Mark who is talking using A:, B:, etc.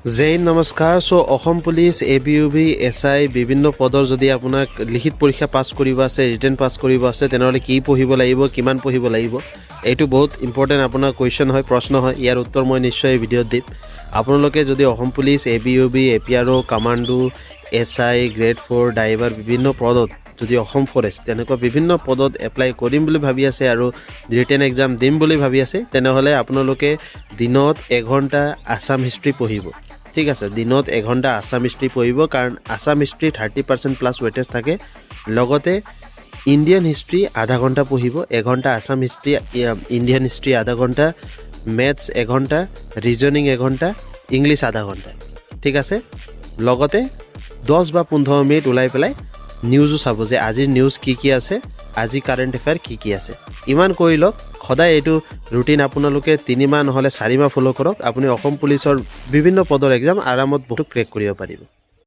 A: জয় হিন্দ নমস্কাৰ। Assam police ABUB SI বিভিন্ন পদৰ যদি আপোনাক লিখিত পৰীক্ষা পাছ কৰিব আছে, ৰিটেন পাছ কৰিব আছে, তেনেহ'লে কি পঢ়িব লাগিব, কিমান পঢ়িব লাগিব, এইটো বহুত ইম্পৰ্টেণ্ট আপোনাৰ কুৱেশ্যন হয়, প্ৰশ্ন হয়। ইয়াৰ উত্তৰ মই নিশ্চয় এই ভিডিঅ'ত দিম। আপোনালোকে যদি Assam police ABUB APRO commando SI grade 4 driver বিভিন্ন পদত যদি অসম ফৰেষ্ট তেনেকুৱা বিভিন্ন পদত এপ্লাই কৰিম বুলি ভাবি আছে আৰু ৰিটেন এক্সাম দিম বুলি ভাবি আছে, তেনেহ'লে আপোনালোকে দিনত 1 ঘণ্টা আছাম হিষ্ট্ৰী পঢ়িব। ঠিক আছে, দিনত 1 ঘণ্টা আছাম হিষ্ট্ৰী পঢ়িব, কাৰণ আছাম হিষ্ট্ৰী 30% প্লাছ ৱেটেজ থাকে। লগতে ইণ্ডিয়ান হিষ্ট্ৰী আধা ঘণ্টা পঢ়িব, 1 ঘণ্টা আছাম হিষ্ট্ৰী, ইণ্ডিয়ান হিষ্ট্ৰী আধা ঘণ্টা, মেথছ 1 ঘণ্টা, ৰিজনিং 1 ঘণ্টা, ইংলিছ আধা ঘণ্টা। ঠিক আছে, লগতে 10 বা 15 মিনিট ওলাই পেলাই নিউজো চাব যে আজিৰ নিউজ কি আছে, আজি কাৰেণ্ট এফেয়াৰ কি আছে। ইমান কৰি লওক। সদায় এইটো ৰুটিন আপোনালোকে 3 মাহ নহ'লে 4 মাহ ফ'ল' কৰক। আপুনি অসম পুলিচৰ বিভিন্ন পদৰ এক্সাম আৰামত বহুত ক্ৰেক কৰিব পাৰিব।